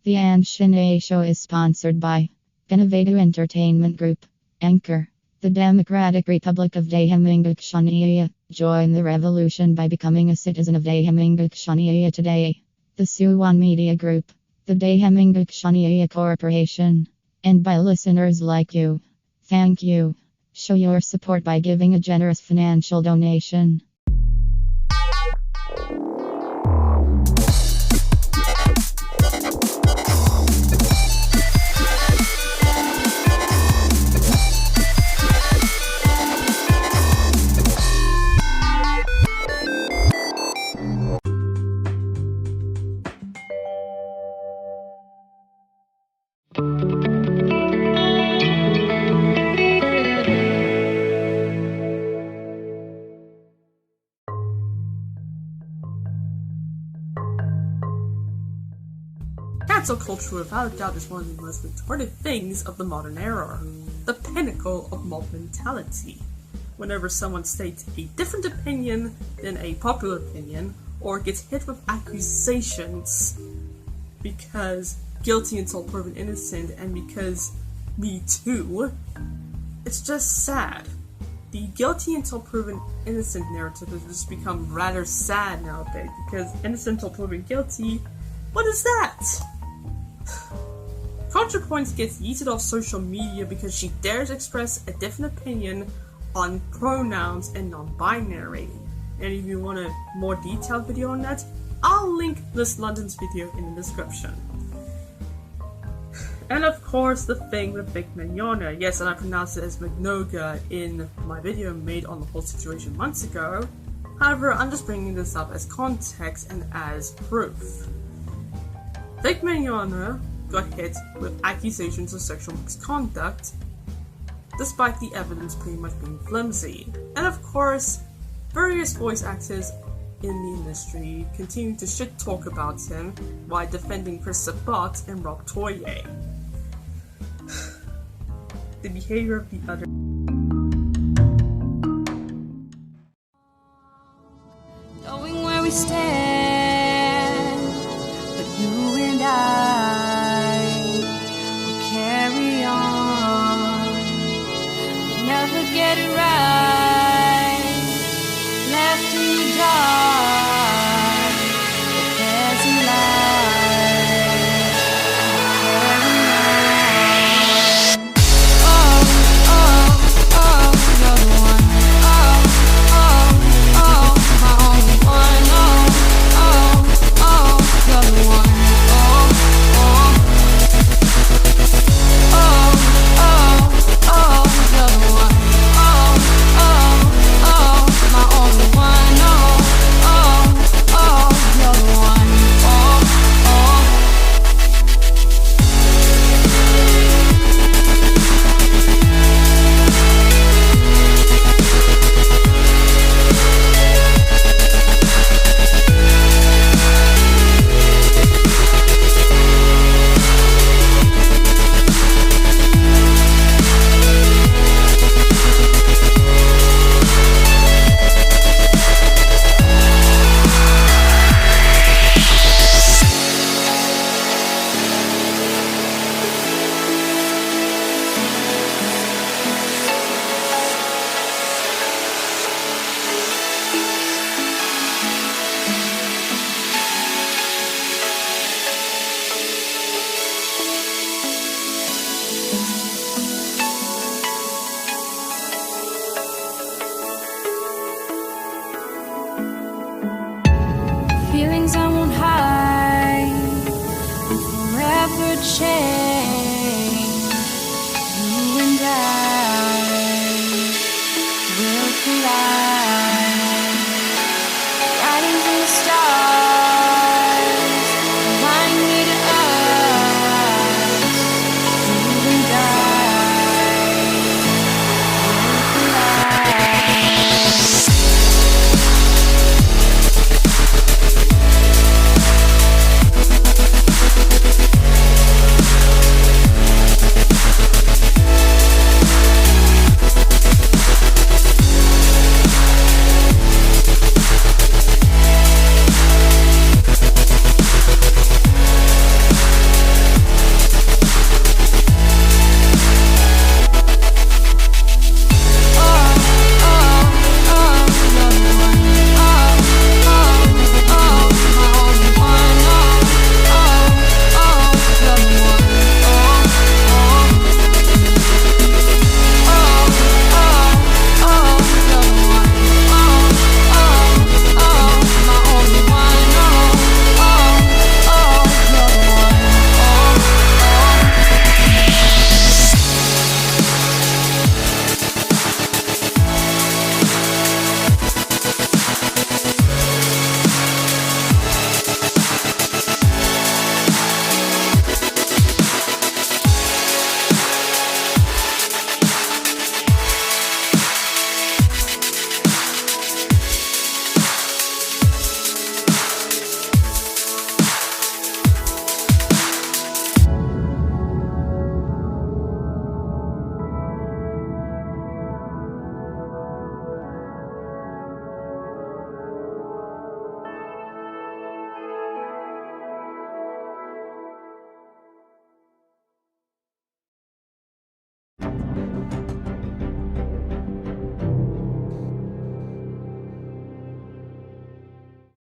The Ahn Shin-Ae Show is sponsored by Innovative Entertainment Group, Anchor, the Democratic Republic of Shan-Ae. Join the revolution by becoming a citizen of Shan-Ae today. The Suwon Media Group, the Shan-Ae Corporation, and by listeners like you. Thank you. Show your support by giving a generous financial donation. Cancel culture without a doubt is one of the most retarded things of the modern era. The pinnacle of mob mentality. Whenever someone states a different opinion than a popular opinion, or gets hit with accusations because guilty until proven innocent and because me too, it's just sad. The guilty until proven innocent narrative has just become rather sad nowadays because innocent until proven guilty, what is that? ContraPoints gets yeeted off social media because she dares express a different opinion on pronouns and non-binary. And if you want a more detailed video on that, I'll link this London's video in the description. And of course the thing with Vic Mignogna. Yes, and I pronounced it as Magnoga in my video made on the whole situation months ago. However, I'm just bringing this up as context and as proof. Vic Mignogna got hit with accusations of sexual misconduct, despite the evidence pretty much being flimsy. And of course, various voice actors in the industry continue to shit talk about him while defending Chris Sabat and Rob Toye. The behavior of the other. Knowing where we stand, but you and I will carry on. We never get it right, left in the dark, but there's a light. Carry on. Oh, oh, oh, you're the one. Oh, oh, oh, my only one. Oh, oh, oh, you're the one. Oh, oh, oh, oh, oh, you're the one. Oh, oh, oh, my only one. Oh, oh, oh, you're the one. Oh, oh. Feelings I won't hide will forever change. You and I will collide. Writings in the stars remind me to us. You and I will collide.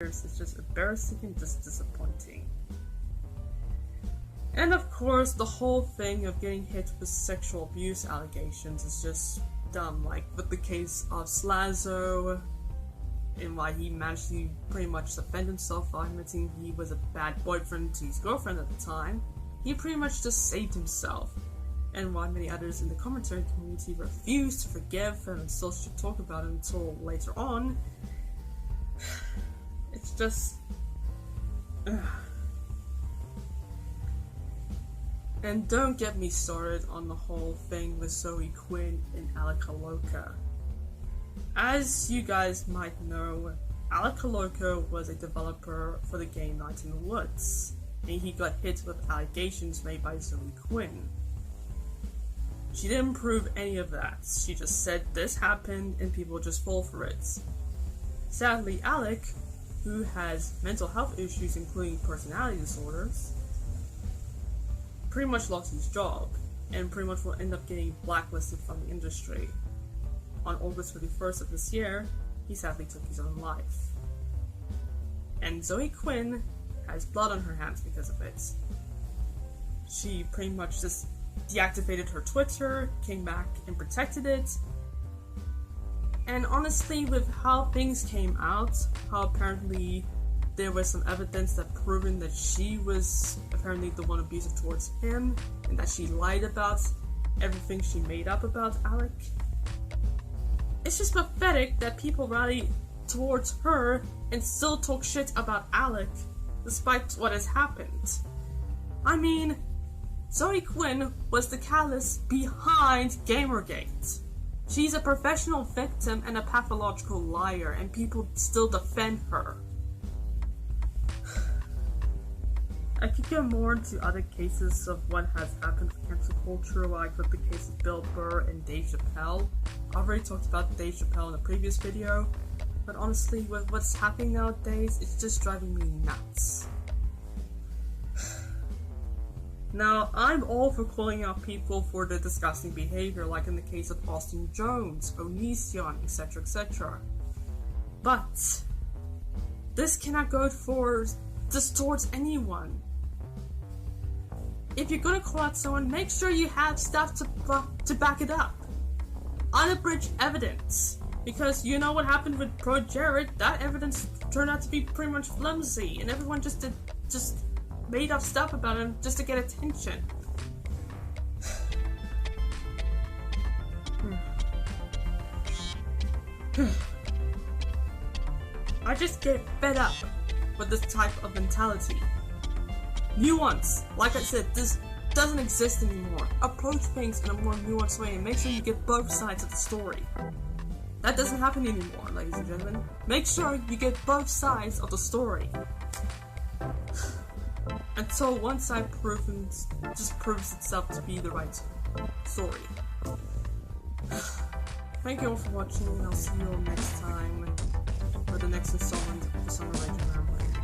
years is just embarrassing and just disappointing. And of course, the whole thing of getting hit with sexual abuse allegations is just dumb, like with the case of Slazo, and why he managed to pretty much defend himself while admitting he was a bad boyfriend to his girlfriend at the time. He pretty much just saved himself, and why many others in the commentary community refused to forgive him and still should talk about it until later on. It's just... And don't get me started on the whole thing with Zoe Quinn and Alec As you guys might know, Alec was a developer for the game Night in the Woods, and he got hit with allegations made by Zoe Quinn. She didn't prove any of that, she just said this happened and people just fall for it. Sadly, Alec, who has mental health issues including personality disorders, pretty much lost his job, and pretty much will end up getting blacklisted from the industry. On August 31st of this year, he sadly took his own life. And Zoe Quinn has blood on her hands because of it. She pretty much just deactivated her Twitter, came back and protected it. And honestly, with how things came out, how apparently there was some evidence that proven that she was apparently the one abusive towards him, and that she lied about everything she made up about Alec. It's just pathetic that people rally towards her and still talk shit about Alec, despite what has happened. I mean, Zoe Quinn was the catalyst behind Gamergate. She's a professional victim and a pathological liar, and people still defend her. I could go more into other cases of what has happened with cancel culture, like with the case of Bill Burr and Dave Chappelle. I already talked about Dave Chappelle in a previous video, but honestly, with what's happening nowadays, it's just driving me nuts. Now, I'm all for calling out people for their disgusting behavior, like in the case of Austin Jones, Onision, etc, etc. But this cannot go for just towards anyone. If you're gonna call out someone, make sure you have stuff to back it up. Unabridged evidence. Because you know what happened with Pro Jared, that evidence turned out to be pretty much flimsy, and everyone just made up stuff about him just to get attention. I just get fed up with this type of mentality. Nuance, like I said, this doesn't exist anymore. Approach things in a more nuanced way and make sure you get both sides of the story. That doesn't happen anymore, ladies and gentlemen. Make sure you get both sides of the story. Until one side just proves itself to be the right story. Thank you all for watching, and I'll see you all next time for the next installment of the Summer Raging Rambling.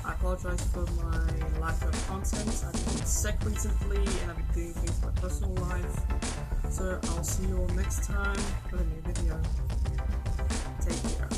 I apologize for my lack of content. I've been sick recently and I've been doing things in my personal life. So I'll see you all next time with a new video. Take care.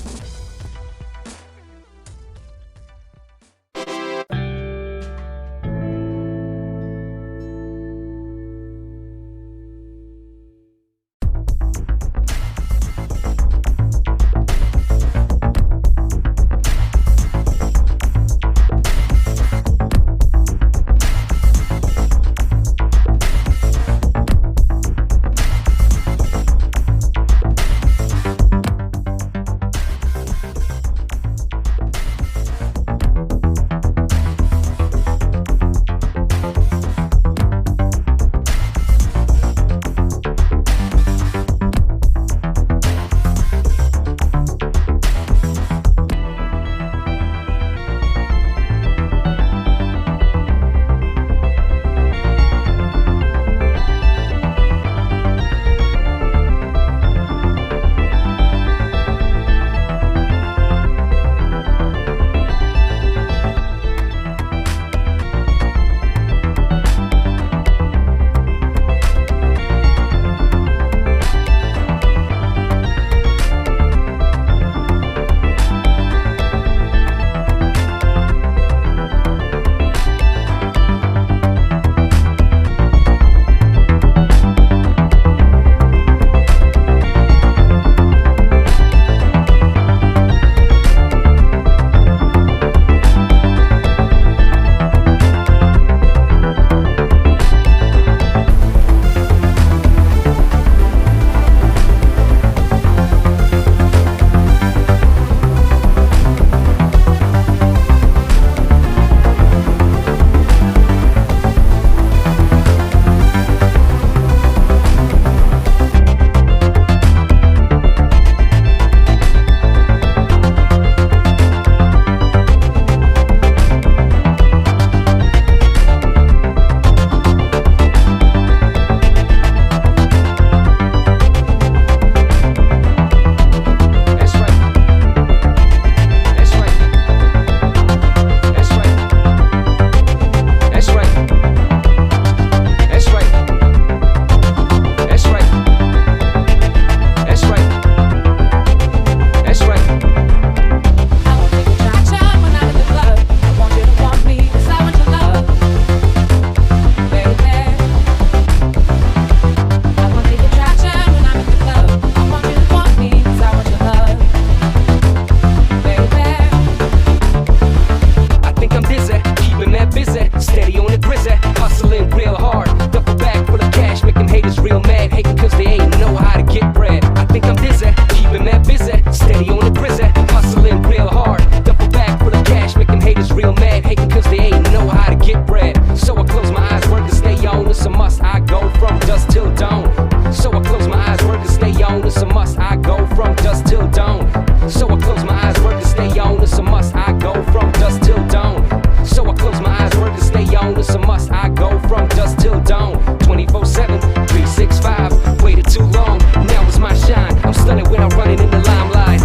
must I go from dusk till dawn? 24/7, 365. Waited too long, now it's my shine. I'm stunning when I'm running in the limelight.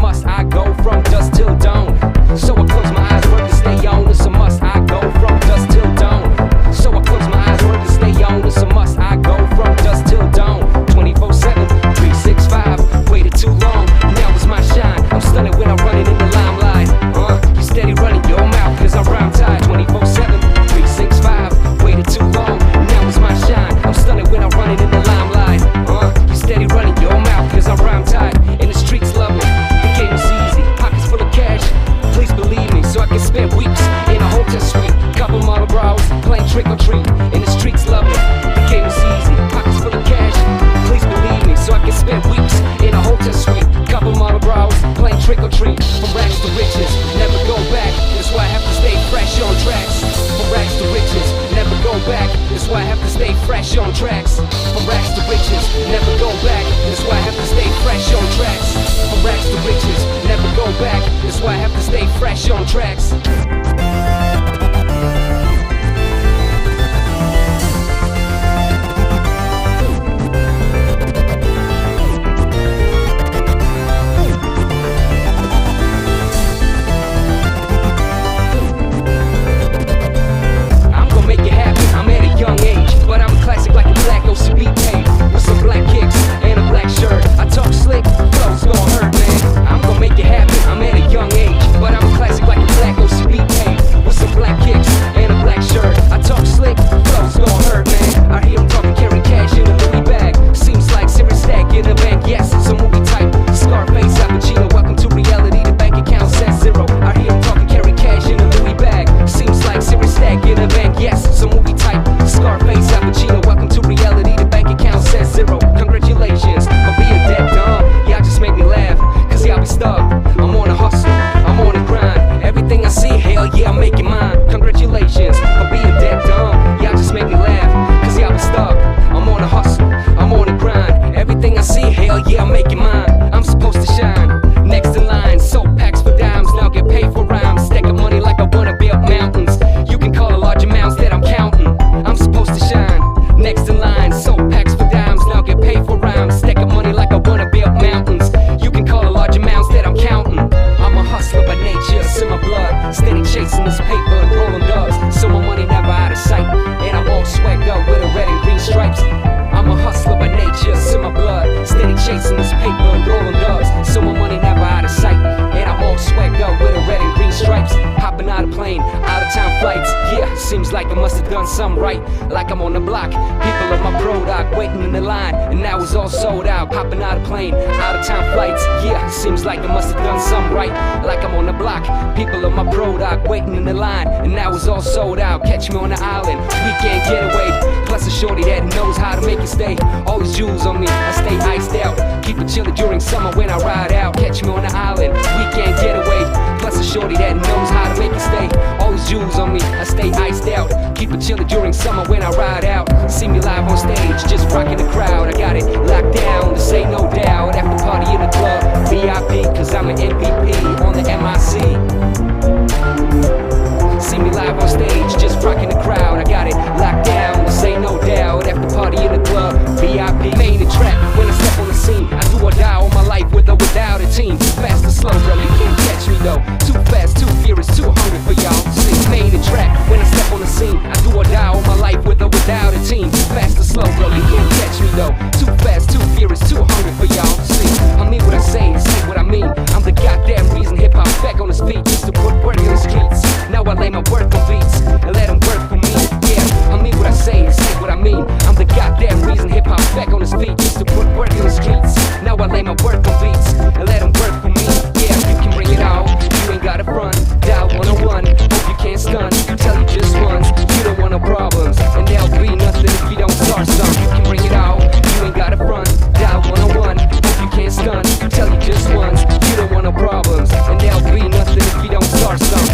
Must I go from dusk till dawn? So I close my eyes, work to stay on. It's a must I go from dusk till dawn. So I close my eyes, work to stay on. It's a must I go from dusk till dawn. 24/7, 365. Waited too long, now it's my shine. I'm stunning when I'm running in the limelight. You steady running your mouth, cause I'm rhyme tied. 24/7, 365. Waited too long, now it's my shine. I'm stunning when I'm running in the limelight. You steady running your mouth, cause I'm rhyme tied. In the streets love me, the game is easy. Pockets full of cash, please believe me. So I can spend weeks in a hotel suite. Couple model bras, playing trick or treat. In the streets love me, the game is easy. Pockets full of cash, please believe me. So I can spend weeks in a hotel suite. Couple model bras, playing trick or treat. From rags to riches, never go back. That's why I have to stay fresh on tracks. From rags to riches, never go back. That's why I have to stay fresh on tracks. From rags to riches, never go back. That's why I have to stay fresh on tracks. From rags to riches, never go back. That's why I have to stay fresh on tracks. Young age, but I'm a classic like a black OCB tape with some black kicks and a black shirt. I talk slick, flows gon' hurt, man. I'm gon' make it happen. I'm at a young age, but I'm a classic like a black OCB tape with some black kicks and a black shirt. I talk slick, flows gon' hurt, man. I hear 'em talking, carry cash in a Louis bag. Seems like serious stack in a bank. Yes, it's a movie type. Scarface, Al Pacino, welcome to reality. The bank account says zero. I hear 'em talking, carry cash in a Louis bag. Seems like serious stack in a bank. Yes, it's a movie type. Scarface, Al Pacino, welcome to reality. The bank account says zero. Congratulations for being dead dumb. Y'all just make me laugh, cause y'all be stuck. I'm on a hustle, I'm on a grind. Everything I see, hell yeah, I'm making mine. Congratulations for being dead dumb. Y'all just make me laugh, cause y'all be stuck. I'm on a hustle, I'm on a grind. Everything I see, hell yeah, I'm making mine. I'm supposed to shine. Next in line, soap packs for dimes. Now get paid for rhymes. Stack of money like I wanna build mountains. You can call a large amounts that I'm counting. I'm supposed to shine. Next in line, soap packs for dimes. Now get paid for rhymes. Stack of money like I wanna build mountains. You can call a large amounts that I'm counting. I'm a hustler by nature, it's in my blood. Steady chasing this paper and rolling dubs. So my money never out of sight. And I'm all swagged up with a red and green stripes. I'm a hustler by nature, it's in my blood. Steady chasing this paper and rolling dubs. So my money never out of sight. And I'm all swagged up with a red and green stripes. Hopping out of plane, out of town flights. Yeah, seems like I must have done something right. Like I'm on the block, people of my product waiting in the line. And now it's all sold out. Hopping out of plane, out of town flights. Yeah, seems like I must have done something right. Like I'm on the block, people of my product waiting in the line. And now it's all sold out. Catch me on the island, weekend getaway. Plus a shorty that knows how to make it stay. All these jewels on me, I stay iced out. Keep it chilly during summer when I ride out. Catch me on the island, weekend getaway. Plus a shorty that knows how to make it stay. All these jewels on me, I stay iced out. Keep it chilly during summer when I ride out. See me live on stage, just rocking the crowd. I got it locked down, this ain't no doubt. After party in the club, VIP, cause I'm an MVP on the MIC. See me live on stage, just rocking the crowd. I got it locked down, this ain't no doubt. After party in the club, VIP. Main the track, when I step on the scene, I do or die all my life with or without a team. Fast or slow, bro, you can't catch me though. Too fast, too furious, too hungry for y'all. See, main the track, when I step on the scene, I do or die all my life with or without a team. Fast or slow, bro, you can't catch me though. Too fast, too furious, too hungry for y'all. See, I mean what I say and say what I mean. I'm the goddamn reason hip-hop's back on its feet. Used to put work in the streets, now I lay my work on beats and let them work for me. Yeah, I mean what I say and say what I mean. I'm the goddamn reason hip-hop's back on its feet. Used to put work in the streets, now I lay my work on beats and let them work for me. Yeah, you can bring it on, you ain't gotta front. Dial 101, hope you can't stun. Tell you just once, you don't want no problems, and there'll be nothing if you don't start some. You can bring it on, you ain't gotta front. Dial 101, hope you can't stun. Tell you just once, you don't want no problems, and there'll be nothing if you don't start some.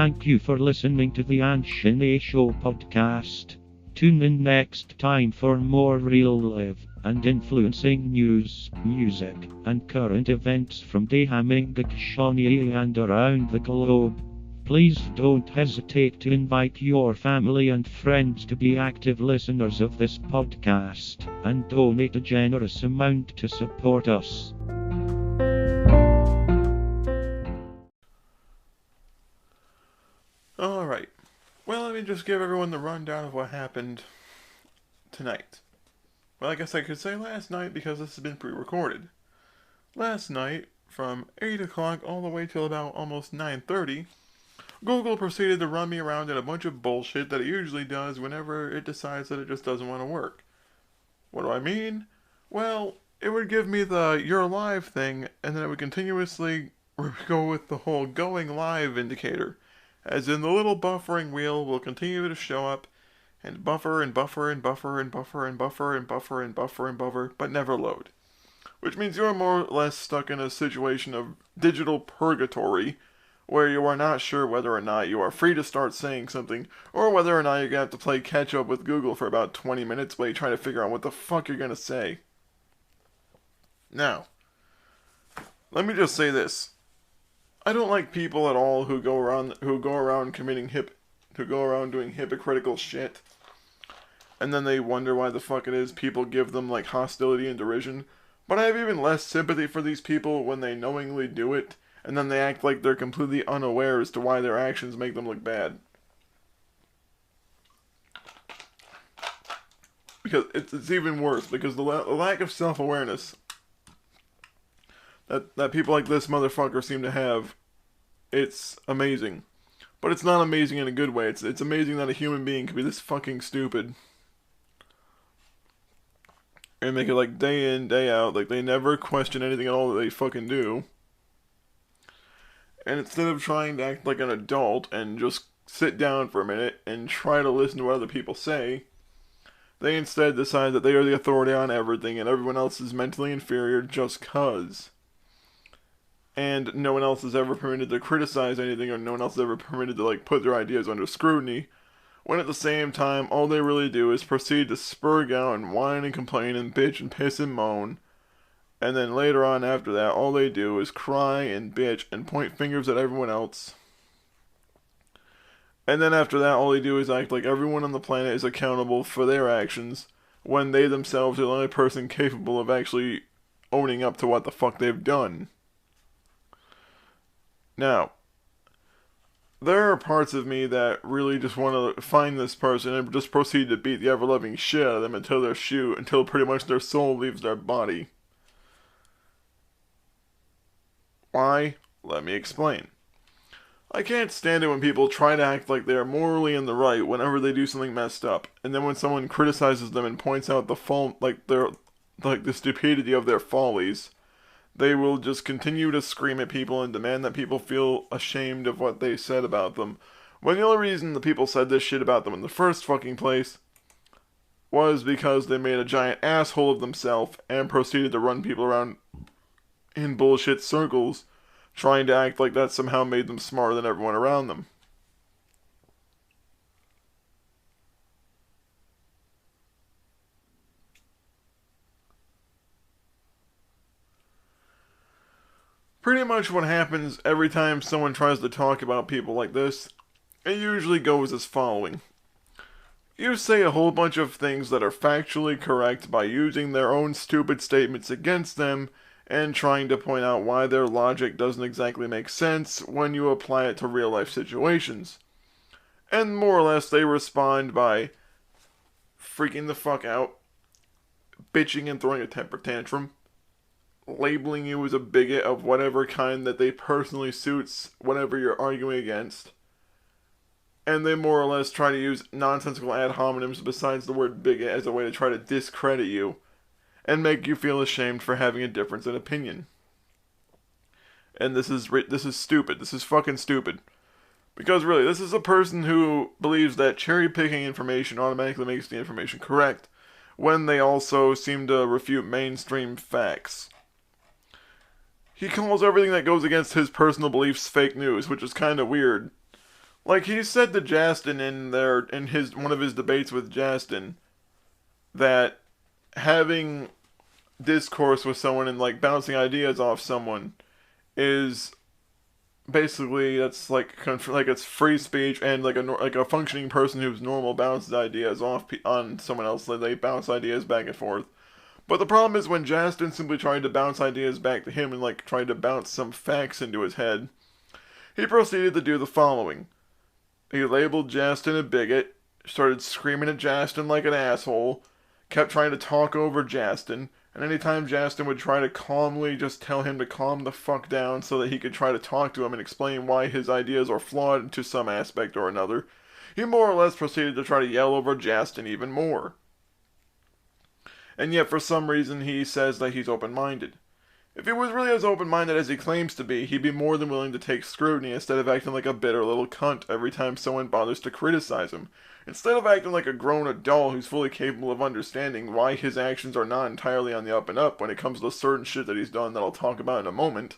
Thank you for listening to the Ahn Shin-Ae Show podcast. Tune in next time for more real live and influencing news, music, and current events from Gage and around the globe. Please don't hesitate to invite your family and friends to be active listeners of this podcast and donate a generous amount to support us. Alright, well, let me just give everyone the rundown of what happened tonight. Well, I guess I could say last night because this has been pre-recorded. Last night, from 8 o'clock all the way till about almost 9:30, Google proceeded to run me around in a bunch of bullshit that it usually does whenever it decides that it just doesn't want to work. What do I mean? Well, it would give me the "you're live" thing, and then it would continuously go with the whole "going live" indicator. As in, the little buffering wheel will continue to show up and buffer and buffer and buffer and buffer and buffer and buffer and buffer and buffer, but never load. Which means you're more or less stuck in a situation of digital purgatory, where you are not sure whether or not you are free to start saying something, or whether or not you're going to have to play catch up with Google for about 20 minutes while you try to figure out what the fuck you're going to say. Now, let me just say this. I don't like people at all who go around doing hypocritical shit, and then they wonder why the fuck it is people give them like hostility and derision. But I have even less sympathy for these people when they knowingly do it, and then they act like they're completely unaware as to why their actions make them look bad. Because it's even worse, because the lack of self-awareness that people like this motherfucker seem to have, it's amazing. But it's not amazing in a good way. It's amazing that a human being can be this fucking stupid. And make it like day in, day out, like they never question anything at all that they fucking do. And instead of trying to act like an adult and just sit down for a minute and try to listen to what other people say, they instead decide that they are the authority on everything and everyone else is mentally inferior just 'cause. And no one else is ever permitted to criticize anything, or no one else is ever permitted to like put their ideas under scrutiny, when at the same time all they really do is proceed to spurg out and whine and complain and bitch and piss and moan. And then later on after that, all they do is cry and bitch and point fingers at everyone else. And then after that, all they do is act like everyone on the planet is accountable for their actions, when they themselves are the only person capable of actually owning up to what the fuck they've done. Now, there are parts of me that really just want to find this person and just proceed to beat the ever-loving shit out of them until pretty much their soul leaves their body. Why? Let me explain. I can't stand it when people try to act like they are morally in the right whenever they do something messed up, and then when someone criticizes them and points out the stupidity of their follies, they will just continue to scream at people and demand that people feel ashamed of what they said about them, when the only reason the people said this shit about them in the first fucking place was because they made a giant asshole of themselves and proceeded to run people around in bullshit circles, trying to act like that somehow made them smarter than everyone around them. Pretty much what happens every time someone tries to talk about people like this, it usually goes as following. You say a whole bunch of things that are factually correct by using their own stupid statements against them and trying to point out why their logic doesn't exactly make sense when you apply it to real life situations. And more or less they respond by freaking the fuck out, bitching and throwing a temper tantrum, labeling you as a bigot of whatever kind that they personally suits whatever you're arguing against. And they more or less try to use nonsensical ad hominems besides the word bigot as a way to try to discredit you and make you feel ashamed for having a difference in opinion. And this is stupid. This is fucking stupid. Because really, this is a person who believes that cherry-picking information automatically makes the information correct, when they also seem to refute mainstream facts. He calls everything that goes against his personal beliefs fake news, which is kind of weird. Like, he said to Justin in one of his debates with Justin that having discourse with someone and, like, bouncing ideas off someone is basically, that's like it's free speech, and like a functioning person who's normal bounces ideas off on someone else. They bounce ideas back and forth. But the problem is when Justin simply tried to bounce ideas back to him and like tried to bounce some facts into his head, he proceeded to do the following. He labeled Justin a bigot, started screaming at Justin like an asshole, kept trying to talk over Justin, and anytime Justin would try to calmly just tell him to calm the fuck down so that he could try to talk to him and explain why his ideas are flawed to some aspect or another, he more or less proceeded to try to yell over Justin even more. And yet for some reason he says that he's open-minded. If he was really as open-minded as he claims to be, he'd be more than willing to take scrutiny instead of acting like a bitter little cunt every time someone bothers to criticize him. Instead of acting like a grown adult who's fully capable of understanding why his actions are not entirely on the up and up when it comes to certain shit that he's done that I'll talk about in a moment,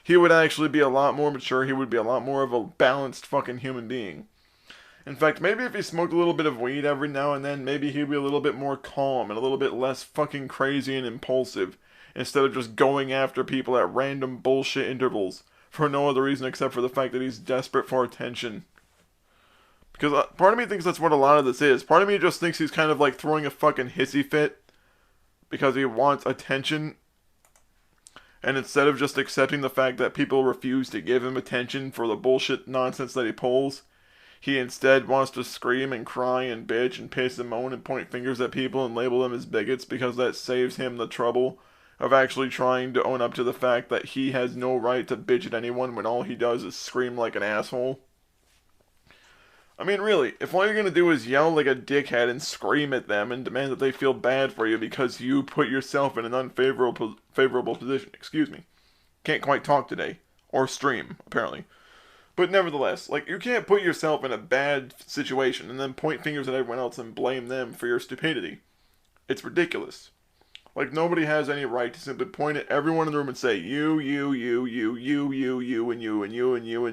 he would actually be a lot more mature, he would be a lot more of a balanced fucking human being. In fact, maybe if he smoked a little bit of weed every now and then, maybe he'd be a little bit more calm and a little bit less fucking crazy and impulsive, instead of just going after people at random bullshit intervals for no other reason except for the fact that he's desperate for attention. Because part of me thinks that's what a lot of this is. Part of me just thinks he's kind of like throwing a fucking hissy fit because he wants attention. And instead of just accepting the fact that people refuse to give him attention for the bullshit nonsense that he pulls, he instead wants to scream and cry and bitch and piss and moan and point fingers at people and label them as bigots because that saves him the trouble of actually trying to own up to the fact that he has no right to bitch at anyone when all he does is scream like an asshole. I mean, really, if all you're gonna do is yell like a dickhead and scream at them and demand that they feel bad for you because you put yourself in an unfavorable position, excuse me. Can't quite talk today. Or stream, apparently. But nevertheless, like, you can't put yourself in a bad situation and then point fingers at everyone else and blame them for your stupidity. It's ridiculous. Like, nobody has any right to simply point at everyone in the room and say, you, and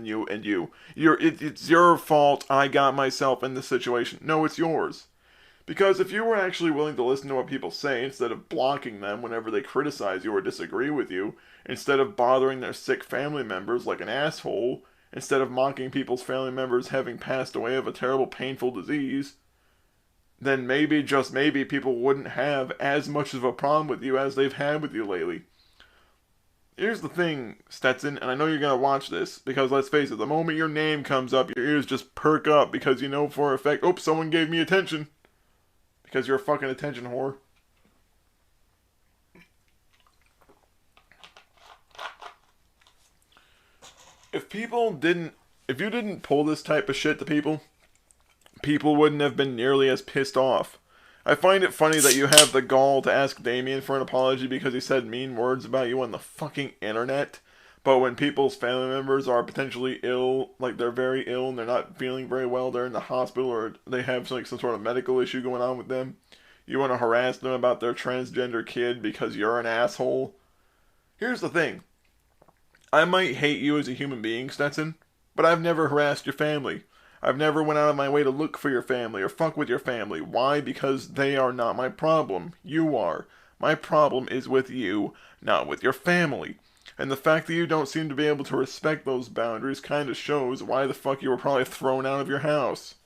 you, and you. It's your fault I got myself in this situation. No, it's yours. Because if you were actually willing to listen to what people say instead of blocking them whenever they criticize you or disagree with you, instead of bothering their sick family members like an asshole, instead of mocking people's family members having passed away of a terrible, painful disease, then maybe, just maybe, people wouldn't have as much of a problem with you as they've had with you lately. Here's the thing, Stetson, and I know you're going to watch this, because let's face it, the moment your name comes up, your ears just perk up, because you know for a fact, oh, someone gave me attention. Because you're a fucking attention whore. If you didn't pull this type of shit to people wouldn't have been nearly as pissed off. I find it funny that you have the gall to ask Damien for an apology because he said mean words about you on the fucking internet. But when people's family members are potentially ill, like they're very ill and they're not feeling very well, they're in the hospital or they have like some sort of medical issue going on with them, you want to harass them about their transgender kid because you're an asshole. Here's the thing. I might hate you as a human being, Stetson, but I've never harassed your family. I've never went out of my way to look for your family or fuck with your family. Why? Because they are not my problem. You are. My problem is with you, not with your family. And the fact that you don't seem to be able to respect those boundaries kind of shows why the fuck you were probably thrown out of your house.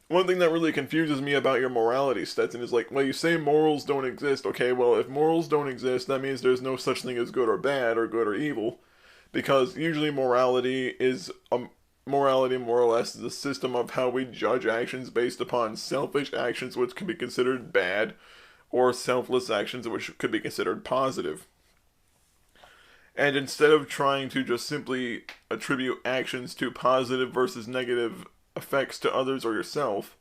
One thing that really confuses me about your morality, Stetson, is like, well, you say morals don't exist. Okay, well, if morals don't exist, that means there's no such thing as good or bad, or good or evil. Because usually morality more or less is a system of how we judge actions based upon selfish actions which could be considered bad, or selfless actions which could be considered positive. And instead of trying to just simply attribute actions to positive versus negative effects to others or yourself,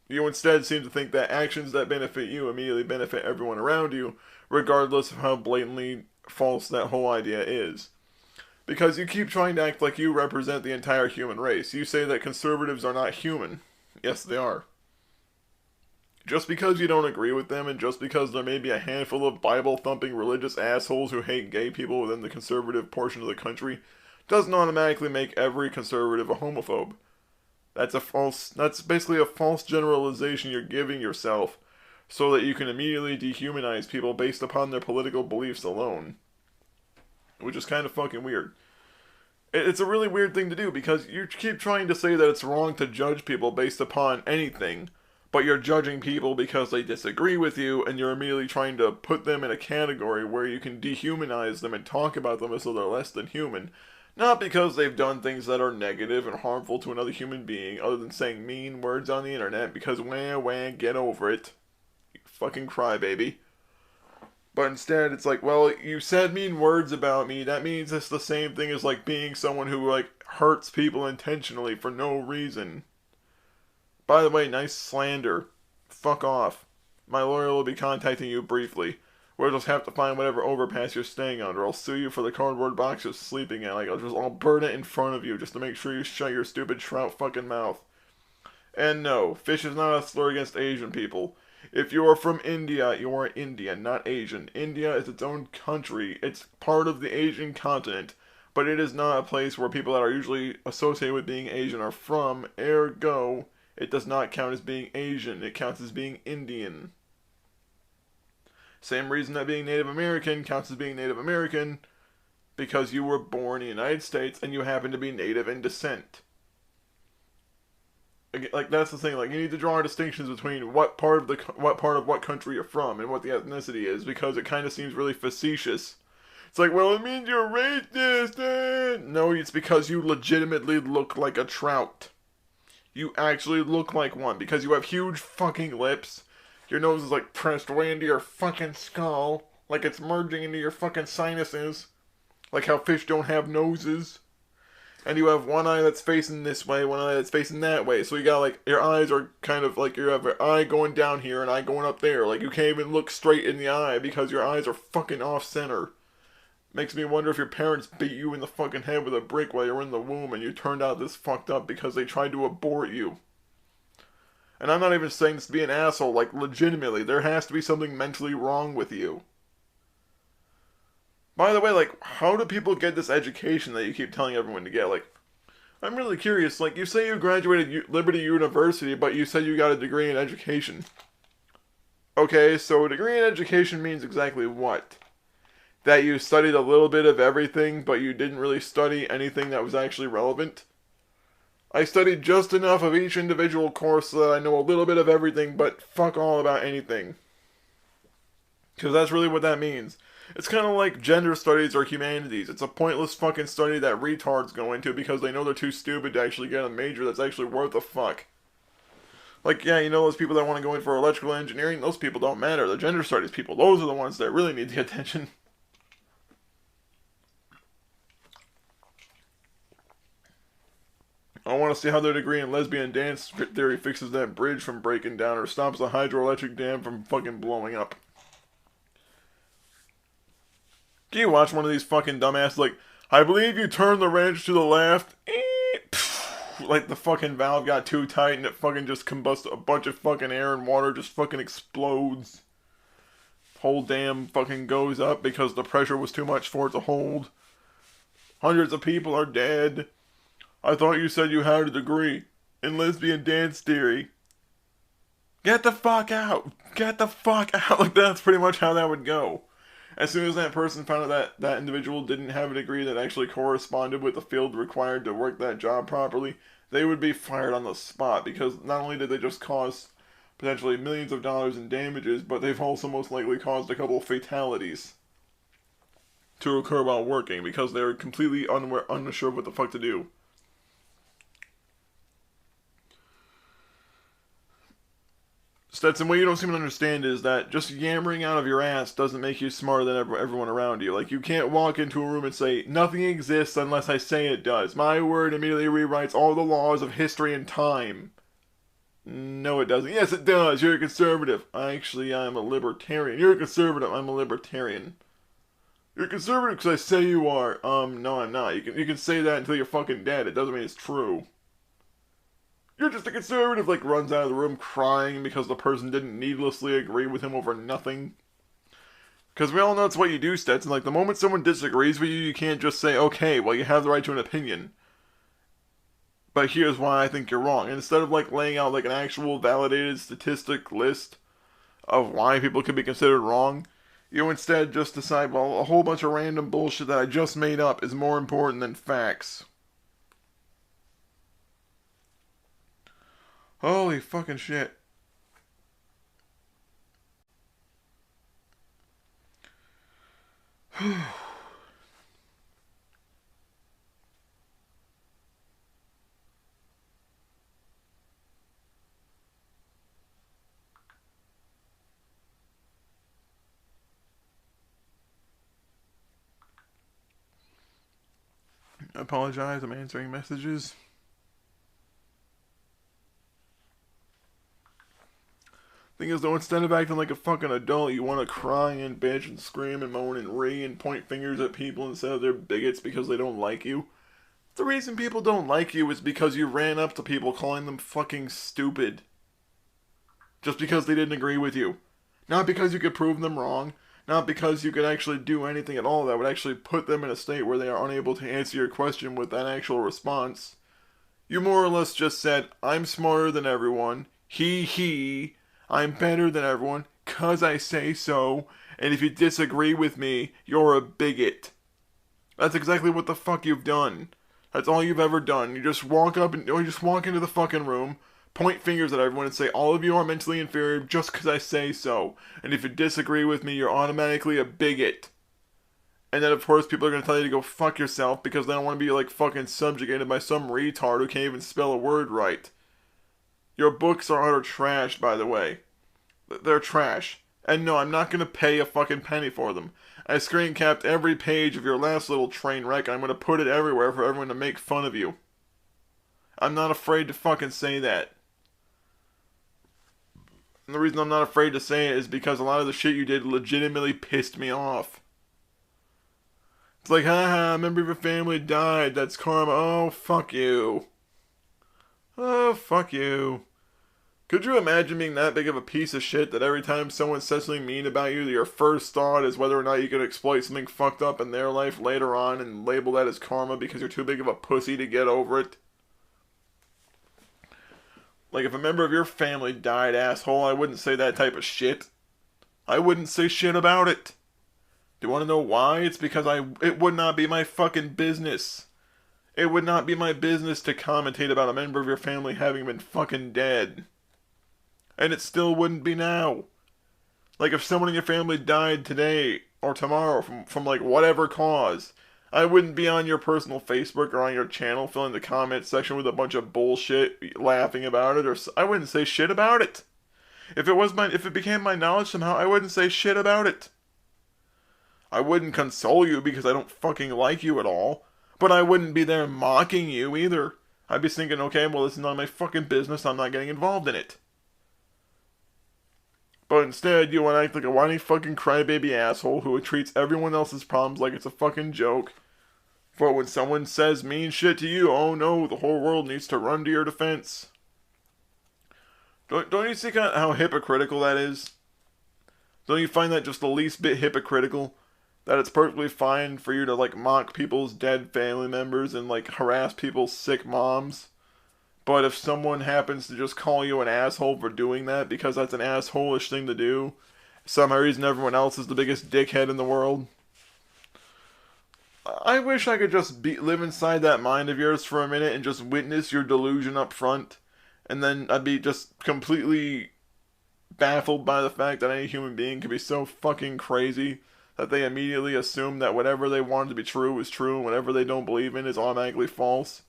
you instead seem to think that actions that benefit you immediately benefit everyone around you, regardless of how blatantly false that whole idea is. Because you keep trying to act like you represent the entire human race. You say that conservatives are not human. Yes, they are. Just because you don't agree with them, and just because there may be a handful of Bible-thumping religious assholes who hate gay people within the conservative portion of the country, doesn't automatically make every conservative a homophobe. That's basically a false generalization you're giving yourself, so that you can immediately dehumanize people based upon their political beliefs alone. Which is kind of fucking weird. It's a really weird thing to do, because you keep trying to say that it's wrong to judge people based upon anything, but you're judging people because they disagree with you, and you're immediately trying to put them in a category where you can dehumanize them and talk about them as though they're less than human. Not because they've done things that are negative and harmful to another human being, other than saying mean words on the internet, because wah, get over it. You fucking crybaby. But instead, it's like, well, you said mean words about me. That means it's the same thing as, like, being someone who, like, hurts people intentionally for no reason. By the way, nice slander. Fuck off. My lawyer will be contacting you briefly. We'll just have to find whatever overpass you're staying under. I'll sue you for the cardboard box you're sleeping in. Like, I'll burn it in front of you just to make sure you shut your stupid trout fucking mouth. And no, fish is not a slur against Asian people. If you are from India, you are Indian, not Asian. India is its own country. It's part of the Asian continent. But it is not a place where people that are usually associated with being Asian are from. Ergo, it does not count as being Asian. It counts as being Indian. Same reason that being Native American counts as being Native American. Because you were born in the United States and you happen to be Native in descent. Like, that's the thing, like, you need to draw distinctions between what part of what country you're from and what the ethnicity is, because it kind of seems really facetious. It's like, well, it means you're racist. No, it's because you legitimately look like a trout. You actually look like one, because you have huge fucking lips. Your nose is, like, pressed way into your fucking skull, like it's merging into your fucking sinuses. Like how fish don't have noses. And you have one eye that's facing this way, one eye that's facing that way. So you got, like, your eyes are kind of like you have your eye going down here and eye going up there. Like, you can't even look straight in the eye because your eyes are fucking off center. Makes me wonder if your parents beat you in the fucking head with a brick while you were in the womb and you turned out this fucked up because they tried to abort you. And I'm not even saying this to be an asshole, like, legitimately, there has to be something mentally wrong with you. By the way, like, how do people get this education that you keep telling everyone to get? Like, I'm really curious. Like, you say you graduated Liberty University, but you said you got a degree in education. Okay, so a degree in education means exactly what? That you studied a little bit of everything, but you didn't really study anything that was actually relevant? I studied just enough of each individual course so that I know a little bit of everything, but fuck all about anything. Because that's really what that means. It's kind of like gender studies or humanities. It's a pointless fucking study that retards go into because they know they're too stupid to actually get a major that's actually worth a fuck. Like, yeah, you know those people that want to go in for electrical engineering? Those people don't matter. The gender studies people, those are the ones that really need the attention. I want to see how their degree in lesbian dance theory fixes that bridge from breaking down or stops the hydroelectric dam from fucking blowing up. Can you watch one of these fucking dumbasses like, I believe you turn the wrench to the left, like the fucking valve got too tight and it fucking just combusts a bunch of fucking air and water just fucking explodes. Whole dam fucking goes up because the pressure was too much for it to hold. Hundreds of people are dead. I thought you said you had a degree in lesbian dance theory. Get the fuck out. Get the fuck out. Like, that's pretty much how that would go. As soon as that person found out that that individual didn't have a degree that actually corresponded with the field required to work that job properly, they would be fired on the spot, because not only did they just cause potentially millions of dollars in damages, but they've also most likely caused a couple of fatalities to occur while working, because they're completely unsure of what the fuck to do. Stetson, what you don't seem to understand is that just yammering out of your ass doesn't make you smarter than everyone around you. Like, you can't walk into a room and say, nothing exists unless I say it does. My word immediately rewrites all the laws of history and time. No, it doesn't. Yes, it does. You're a conservative. Actually, I'm a libertarian. You're a conservative. I'm a libertarian. You're a conservative because I say you are. No, I'm not. You can say that until you're fucking dead. It doesn't mean it's true. You're just a conservative, like, runs out of the room crying because the person didn't needlessly agree with him over nothing. Because we all know it's what you do, Stetson. Like, the moment someone disagrees with you, you can't just say, okay, well, you have the right to an opinion, but here's why I think you're wrong. And instead of, like, laying out, like, an actual validated statistic list of why people could be considered wrong, you instead just decide, well, a whole bunch of random bullshit that I just made up is more important than facts. Holy fucking shit. I apologize, I'm answering messages. Thing is, though, instead of acting like a fucking adult, you want to cry and bitch and scream and moan and ree and point fingers at people and say they're bigots because they don't like you. The reason people don't like you is because you ran up to people calling them fucking stupid. Just because they didn't agree with you. Not because you could prove them wrong. Not because you could actually do anything at all that would actually put them in a state where they are unable to answer your question with an actual response. You more or less just said, I'm smarter than everyone. He. I'm better than everyone, 'cause I say so, and if you disagree with me, you're a bigot. That's exactly what the fuck you've done. That's all you've ever done. You just walk up and, or you just walk into the fucking room, point fingers at everyone and say, all of you are mentally inferior just 'cause I say so, and if you disagree with me, you're automatically a bigot. And then, of course, people are going to tell you to go fuck yourself because they don't want to be, like, fucking subjugated by some retard who can't even spell a word right. Your books are utter trash, by the way. They're trash. And no, I'm not going to pay a fucking penny for them. I screen capped every page of your last little train wreck, and I'm going to put it everywhere for everyone to make fun of you. I'm not afraid to fucking say that. And the reason I'm not afraid to say it is because a lot of the shit you did legitimately pissed me off. It's like, haha, a member of your family died, that's karma, oh, fuck you. Oh, fuck you. Could you imagine being that big of a piece of shit that every time someone says something mean about you, your first thought is whether or not you can exploit something fucked up in their life later on and label that as karma because you're too big of a pussy to get over it? Like, if a member of your family died, asshole, I wouldn't say that type of shit. I wouldn't say shit about it. Do you want to know why? It's because it would not be my fucking business. It would not be my business to commentate about a member of your family having been fucking dead. And it still wouldn't be now. Like, if someone in your family died today or tomorrow from like whatever cause, I wouldn't be on your personal Facebook or on your channel filling the comment section with a bunch of bullshit, laughing about it, or I wouldn't say shit about it. If it became my knowledge somehow, I wouldn't say shit about it. I wouldn't console you because I don't fucking like you at all, but I wouldn't be there mocking you either. I'd be thinking, okay, well, this is not my fucking business, I'm not getting involved in it. But instead, you want to act like a whiny fucking crybaby asshole who treats everyone else's problems like it's a fucking joke. For when someone says mean shit to you, oh no, the whole world needs to run to your defense. Don't you see kind of how hypocritical that is? Don't you find that just the least bit hypocritical? That it's perfectly fine for you to, like, mock people's dead family members and, like, harass people's sick moms? But if someone happens to just call you an asshole for doing that because that's an asshole-ish thing to do, somehow reason everyone else is the biggest dickhead in the world. I wish I could just live inside that mind of yours for a minute and just witness your delusion up front, and then I'd be just completely baffled by the fact that any human being can be so fucking crazy that they immediately assume that whatever they want to be true is true, and whatever they don't believe in is automatically false.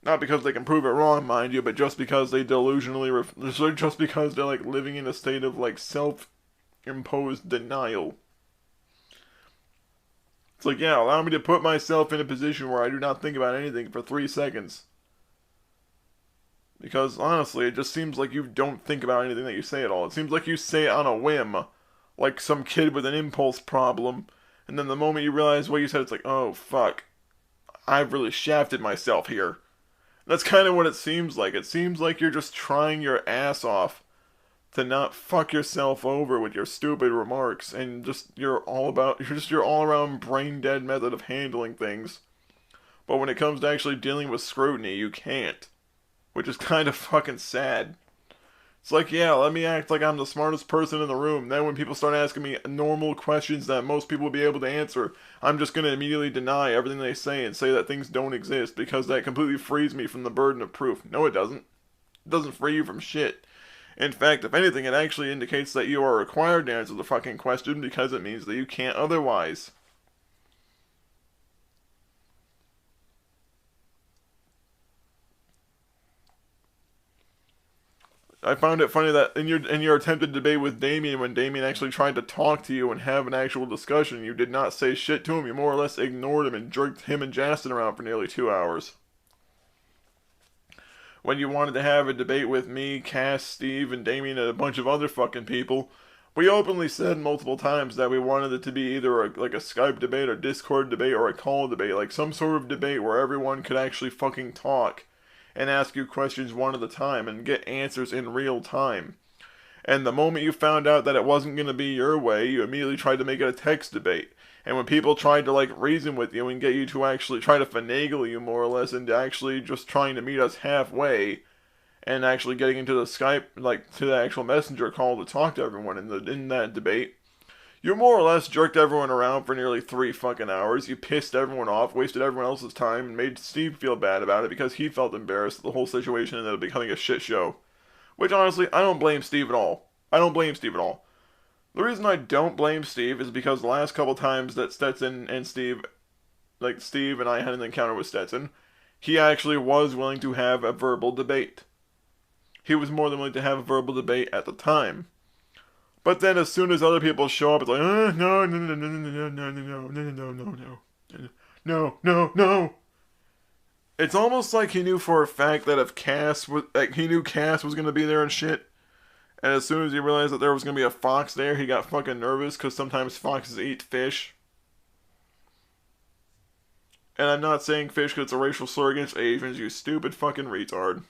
Not because they can prove it wrong, mind you, but just because they delusionally, just because they're, like, living in a state of, like, self-imposed denial. It's like, yeah, allow me to put myself in a position where I do not think about anything for 3 seconds. Because, honestly, it just seems like you don't think about anything that you say at all. It seems like you say it on a whim, like some kid with an impulse problem, and then the moment you realize what you said, it's like, oh, fuck, I've really shafted myself here. That's kind of what it seems like. It seems like you're just trying your ass off to not fuck yourself over with your stupid remarks, and just your all around brain dead method of handling things. But when it comes to actually dealing with scrutiny, you can't, which is kind of fucking sad. It's like, yeah, let me act like I'm the smartest person in the room. Then when people start asking me normal questions that most people will be able to answer, I'm just going to immediately deny everything they say and say that things don't exist, because that completely frees me from the burden of proof. No, it doesn't. It doesn't free you from shit. In fact, if anything, it actually indicates that you are required to answer the fucking question, because it means that you can't otherwise. I found it funny that in your attempted debate with Damien, when Damien actually tried to talk to you and have an actual discussion, you did not say shit to him. You more or less ignored him and jerked him and Justin around for nearly 2 hours. When you wanted to have a debate with me, Cass, Steve, and Damien and a bunch of other fucking people, we openly said multiple times that we wanted it to be either a Skype debate or Discord debate or a call debate, like some sort of debate where everyone could actually fucking talk and ask you questions one at a time and get answers in real time. And the moment you found out that it wasn't going to be your way, you immediately tried to make it a text debate. And when people tried to reason with you and get you to actually try to finagle you more or less into actually just trying to meet us halfway and actually getting into the Skype, to the actual messenger call to talk to everyone in that debate, you more or less jerked everyone around for nearly 3 fucking hours. You pissed everyone off, wasted everyone else's time, and made Steve feel bad about it because he felt embarrassed that the whole situation ended up becoming a shit show. Which, honestly, I don't blame Steve at all. The reason I don't blame Steve is because the last couple times that Stetson and Steve and I had an encounter with Stetson, he actually was willing to have a verbal debate. He was more than willing to have a verbal debate at the time. But then as soon as other people show up, it's like, no. It's almost like he knew for a fact that if Cass was going to be there and shit, and as soon as he realized that there was going to be a fox there, he got fucking nervous, because sometimes foxes eat fish. And I'm not saying fish because it's a racial slur against Asians, you stupid fucking retard.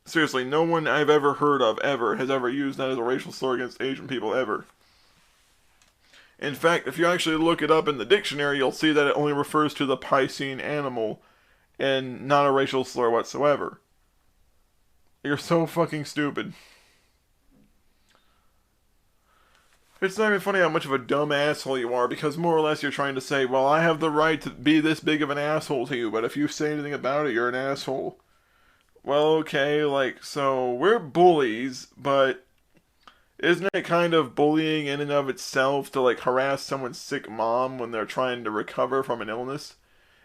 Seriously, no one I've ever heard of has ever used that as a racial slur against Asian people ever. In fact, if you actually look it up in the dictionary, you'll see that it only refers to the Piscean animal and not a racial slur whatsoever. You're so fucking stupid. It's not even funny how much of a dumb asshole you are, because more or less you're trying to say, well, I have the right to be this big of an asshole to you, but if you say anything about it, you're an asshole. Well, okay, so we're bullies, but isn't it kind of bullying in and of itself to, harass someone's sick mom when they're trying to recover from an illness?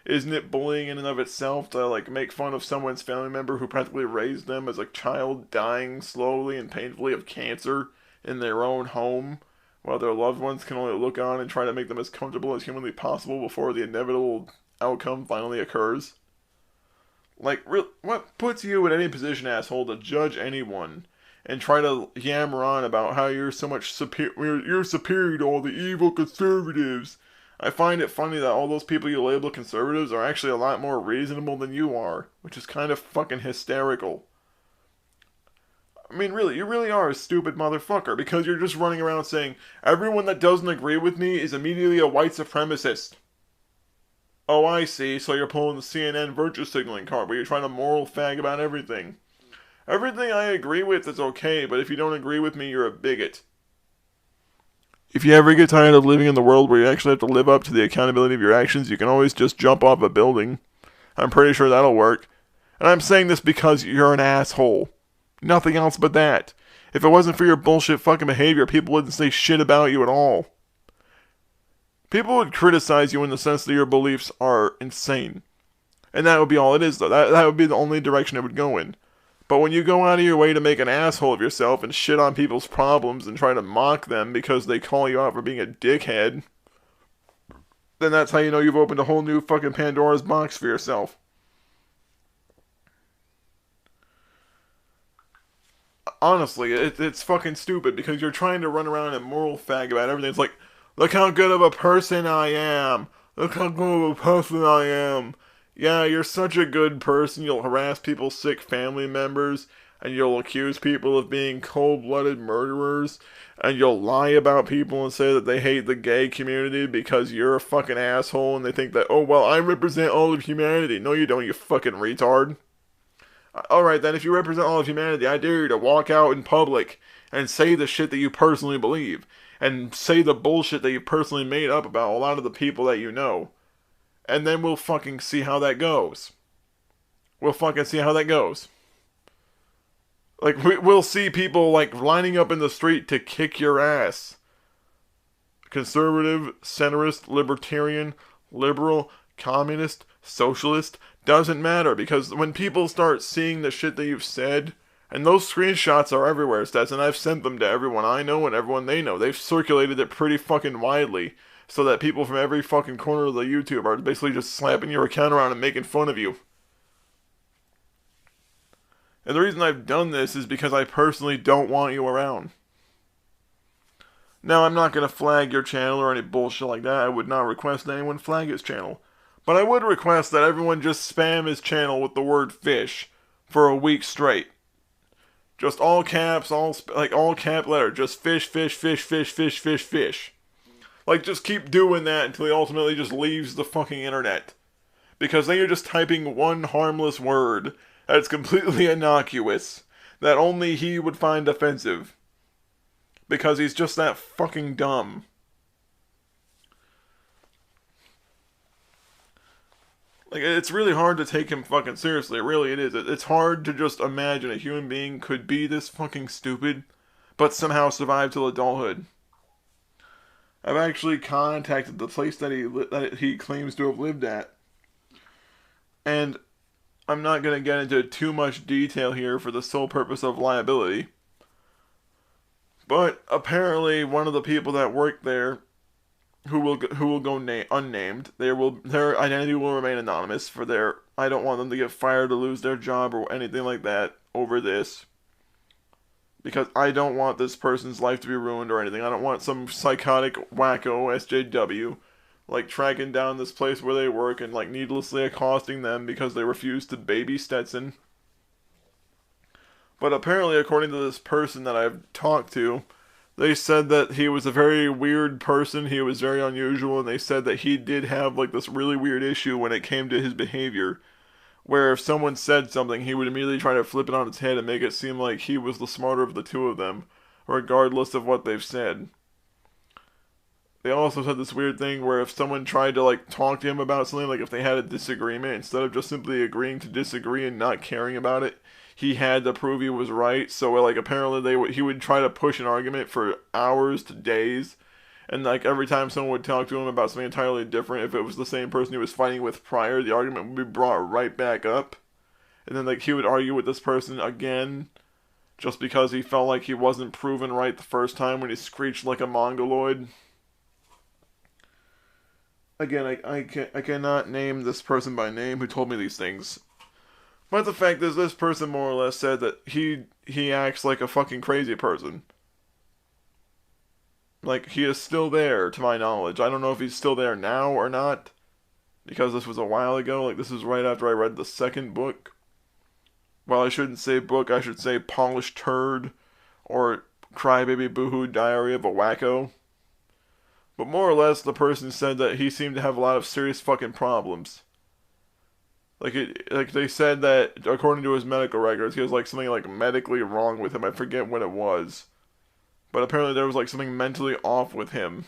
Isn't it bullying in and of itself to, make fun of someone's family member who practically raised them as a child dying slowly and painfully of cancer in their own home, while their loved ones can only look on and try to make them as comfortable as humanly possible before the inevitable outcome finally occurs? What puts you in any position, asshole, to judge anyone and try to yammer on about how you're so much you're superior to all the evil conservatives? I find it funny that all those people you label conservatives are actually a lot more reasonable than you are, which is kind of fucking hysterical. I mean, really, you really are a stupid motherfucker, because you're just running around saying, everyone that doesn't agree with me is immediately a white supremacist. Oh, I see, so you're pulling the CNN virtue signaling card, where you're trying to moral fag about everything. Everything I agree with is okay, but if you don't agree with me, you're a bigot. If you ever get tired of living in the world where you actually have to live up to the accountability of your actions, you can always just jump off a building. I'm pretty sure that'll work. And I'm saying this because you're an asshole. Nothing else but that. If it wasn't for your bullshit fucking behavior, people wouldn't say shit about you at all. People would criticize you in the sense that your beliefs are insane. And that would be all it is, though. That would be the only direction it would go in. But when you go out of your way to make an asshole of yourself and shit on people's problems and try to mock them because they call you out for being a dickhead, then that's how you know you've opened a whole new fucking Pandora's box for yourself. Honestly, it's fucking stupid, because you're trying to run around and moral fag about everything. It's like, look how good of a person I am. Look how good of a person I am. Yeah, you're such a good person, you'll harass people's sick family members, and you'll accuse people of being cold-blooded murderers, and you'll lie about people and say that they hate the gay community because you're a fucking asshole and they think that, oh, well, I represent all of humanity. No, you don't, you fucking retard. Alright then, if you represent all of humanity, I dare you to walk out in public and say the shit that you personally believe, and say the bullshit that you personally made up about a lot of the people that you know. And then we'll fucking see how that goes. We'll fucking see how that goes. Like, we'll see people, like, lining up in the street to kick your ass. Conservative, centrist, libertarian, liberal, communist, socialist, doesn't matter. Because when people start seeing the shit that you've said, and those screenshots are everywhere, Stats, and I've sent them to everyone I know and everyone they know. They've circulated it pretty fucking widely, so that people from every fucking corner of the YouTube are basically just slapping your account around and making fun of you. And the reason I've done this is because I personally don't want you around. Now, I'm not going to flag your channel or any bullshit like that. I would not request that anyone flag his channel. But I would request that everyone just spam his channel with the word fish for a week straight. Just all caps, all cap letter. Just fish, fish, fish, fish, fish, fish, fish. Like, just keep doing that until he ultimately just leaves the fucking internet. Because then you're just typing one harmless word that's completely innocuous, that only he would find offensive. Because he's just that fucking dumb. Like, it's really hard to take him fucking seriously, really it is. It's hard to just imagine a human being could be this fucking stupid, but somehow survive till adulthood. I've actually contacted the place that he claims to have lived at. And I'm not going to get into too much detail here for the sole purpose of liability. But apparently one of the people that work there, who will go unnamed, their identity will remain anonymous I don't want them to get fired or lose their job or anything like that over this. Because I don't want this person's life to be ruined or anything. I don't want some psychotic wacko SJW, like, tracking down this place where they work and, like, needlessly accosting them because they refuse to baby Stetson. But apparently, according to this person that I've talked to, they said that he was a very weird person, he was very unusual, and they said that he did have, like, this really weird issue when it came to his behavior, where if someone said something, he would immediately try to flip it on its head and make it seem like he was the smarter of the two of them, regardless of what they've said. They also said this weird thing where if someone tried to, like, talk to him about something, like if they had a disagreement, instead of just simply agreeing to disagree and not caring about it, he had to prove he was right. So, like, apparently he would try to push an argument for hours to days, and, like, every time someone would talk to him about something entirely different, if it was the same person he was fighting with prior, the argument would be brought right back up. And then, like, he would argue with this person again, just because he felt like he wasn't proven right the first time when he screeched like a mongoloid. Again, I cannot name this person by name who told me these things. But the fact is, this person more or less said that he acts like a fucking crazy person. Like, he is still there, to my knowledge. I don't know if he's still there now or not, because this was a while ago. Like, this is right after I read the second book. Well, I shouldn't say book, I should say Polished Turd, or Crybaby Boohoo Diary of a Wacko. But more or less, the person said that he seemed to have a lot of serious fucking problems. Like they said that, according to his medical records, he was, like, something, like, medically wrong with him. I forget what it was. But apparently there was, like, something mentally off with him.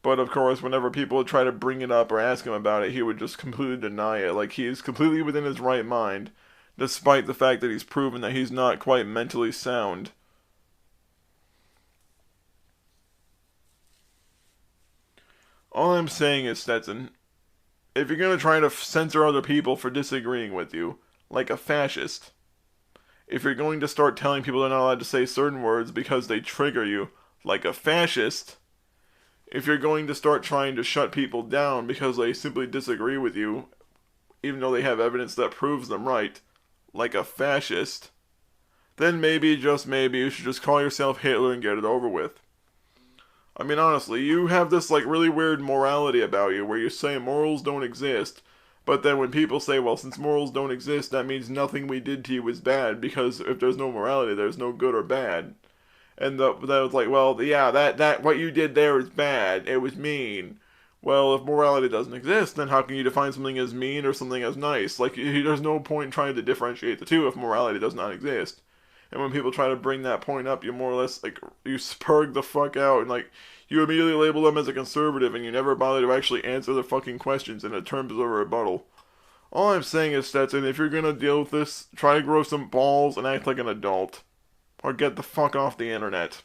But, of course, whenever people would try to bring it up or ask him about it, he would just completely deny it. Like, he is completely within his right mind, despite the fact that he's proven that he's not quite mentally sound. All I'm saying is, Stetson, if you're going to try to censor other people for disagreeing with you, like a fascist, if you're going to start telling people they're not allowed to say certain words because they trigger you, like a fascist, if you're going to start trying to shut people down because they simply disagree with you, even though they have evidence that proves them right, like a fascist, then maybe, just maybe, you should just call yourself Hitler and get it over with. I mean, honestly, you have this, like, really weird morality about you, where you say morals don't exist, But then when people say, well, since morals don't exist, that means nothing we did to you is bad, because if there's no morality, there's no good or bad. And that was like, well, yeah, that what you did there is bad. It was mean. Well, if morality doesn't exist, then how can you define something as mean or something as nice? Like, there's no point in trying to differentiate the two if morality does not exist. And when people try to bring that point up, you more or less, like, you spurg the fuck out, and, like, you immediately label them as a conservative, and you never bother to actually answer the fucking questions in terms of a rebuttal. All I'm saying is, Stetson, if you're gonna deal with this, try to grow some balls and act like an adult. Or get the fuck off the internet.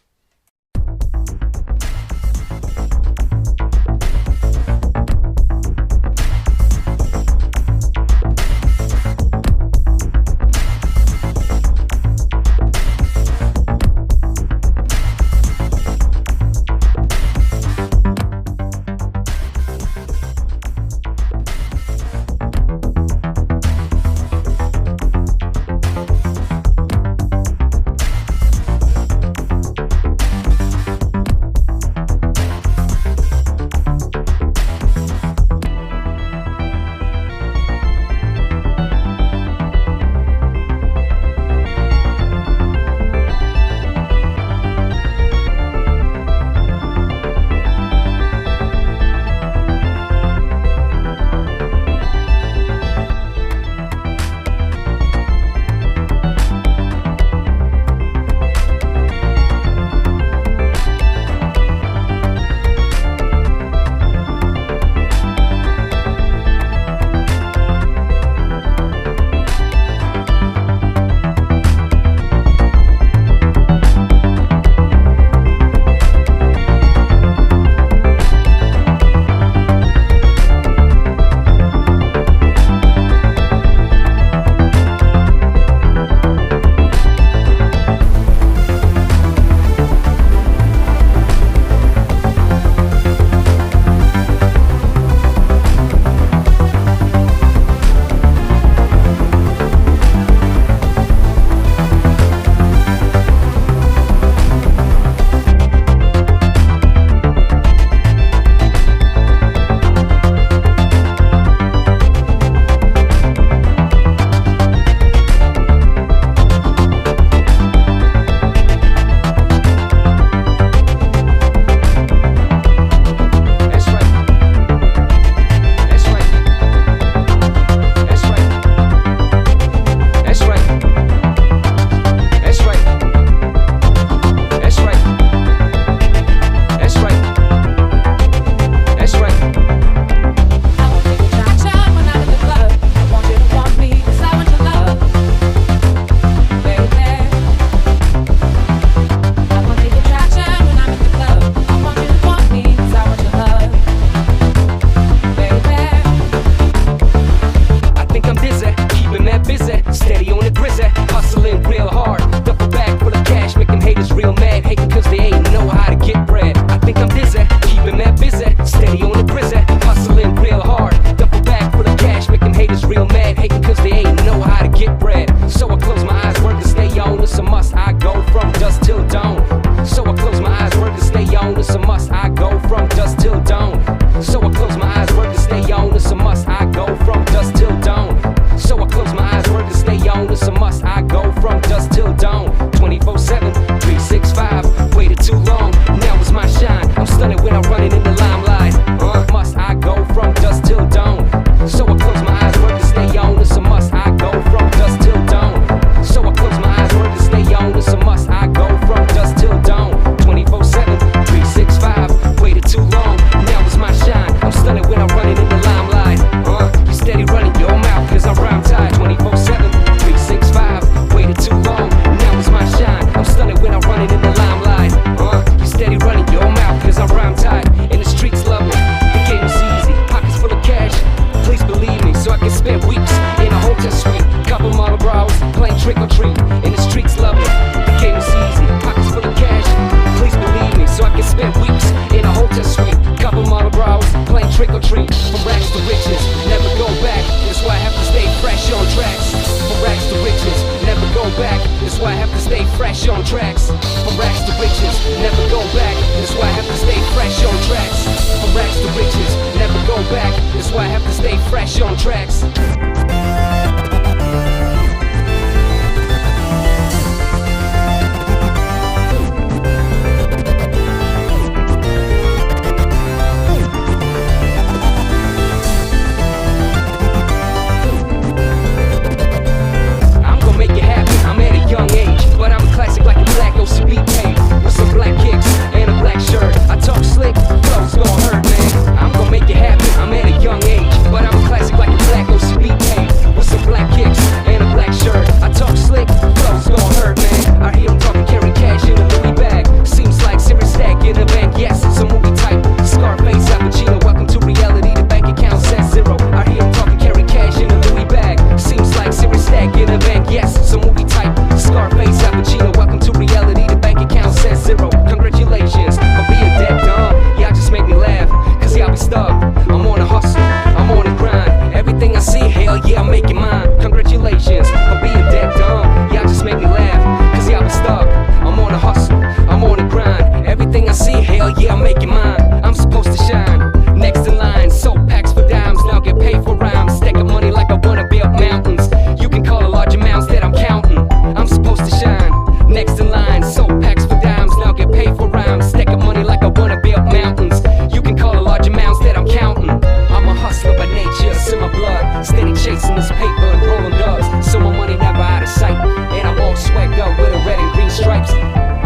fresh on tracks. From racks to riches, never go back. That's why I have to stay fresh on tracks. From racks to riches, never go back. That's why I have to stay fresh on tracks. Young age, but I'm a classic like a black OCB tape with some black kicks and a black shirt. I talk slick, flows gon' hurt, man. I'm gon' make it happen. I'm at a young age, but I'm a classic like a black OCB tape with some black kicks and a black shirt. I talk slick, flows gon' hurt, man. I hear 'em talking carry cash in a Louis bag. Seems like serious stack in a bank. Yes, it's a movie type. Scarface, Al Pacino, welcome to reality. The bank account says zero. I hear 'em talking carry cash in a Louis bag. Seems like serious stack in a bank. Yes, it's a movie type. Scarface, Al Pacino, welcome to reality. The bank account says zero. Congratulations for being dead dumb. Y'all just make me laugh, cause y'all be stuck. I'm on a hustle, I'm on a grind. Everything I see, hell yeah, I'm making mine. Congratulations for being dead dumb. Y'all just make me laugh, cause y'all be stuck. I'm on a hustle, I'm on a grind. Everything I see, hell yeah, I'm making mine. I'm supposed to shine. Next in line, soap packs for dimes. Now get paid for rhymes. Stack of money like I wanna build mountains. You can call a large amounts that I'm counting. I'm supposed to shine. Next in line, soap packs for dimes. Now get paid for rhymes. Stack of money like I wanna build mountains. You can call a large amounts that I'm counting. I'm a hustler by nature, it's in my blood. Steady chasing this paper and rolling dubs. So my money never out of sight. And I'm all swagged up with a red and green stripes.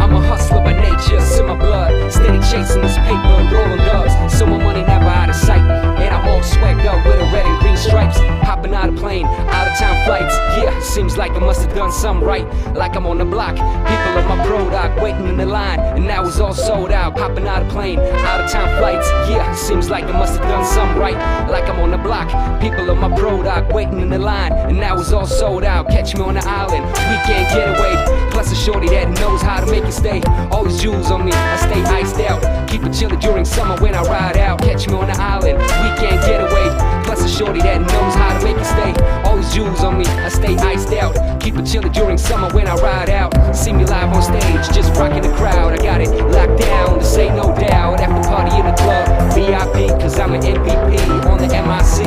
I'm a hustler by nature, it's in my blood. Steady chasing this paper and rolling dubs. So my money never out of sight. And I'm all swagged up with a red and green stripes. Hopping out of plane, out of town flights. Yeah, seems like I must have done something right. Like I'm on the block, people of my product waiting in the line, and now it's all sold out. Hopping out of plane, out of town flights. Yeah, seems like I must have done something right. Like I'm on the block, people of my product waiting in the line, and now it's all sold out. Catch me on the island, weekend getaway. Plus a shorty that knows how to make it stay. All these jewels on me, I stay iced out. Keep it chilly during summer when I ride out. Catch me on the island, weekend getaway. Plus a shorty that knows how to make it stay. All these jewels on me, I stay iced out. Keep it chilly during summer when I ride out. See me live on stage, just rocking the crowd. I got it locked down, this ain't no doubt. After party in the club, VIP, cause I'm an MVP on the MIC.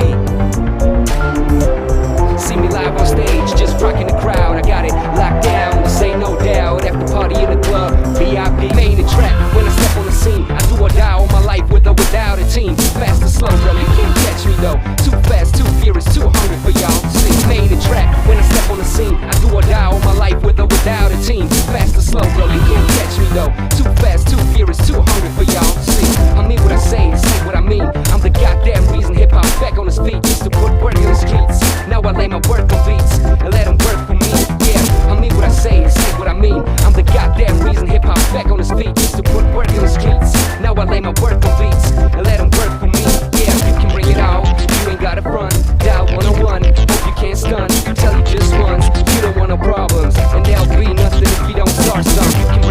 See me live on stage, just rocking the crowd. I got it locked down, this ain't no doubt. After party in the club, VIP. Main the track when I step on the scene. I do or die all my life with or without a team. Fast or slow, bro, you can't catch me though. Too fast, too furious, too hungry for y'all. See, main the track when I step on the scene. I do or die all my life with or without a team. Fast or slow, bro, you can't catch me though. Too fast, too furious, too hungry for y'all. See, I mean what I say what I mean. I'm the goddamn reason hip hop back on his feet. Used to put work in the streets. Now I lay my work on beats and let them work for me. Yeah, I mean what I say what I mean. I'm the goddamn reason hip hop back on his feet. Used to put work in the streets. Now I lay my work on beats and let them work for me. Yeah, you can bring it on. You ain't gotta front. Dial 101. Hope you can't stun. Tell you just once. You don't want no problems, and there'll be nothing if you don't start some. You can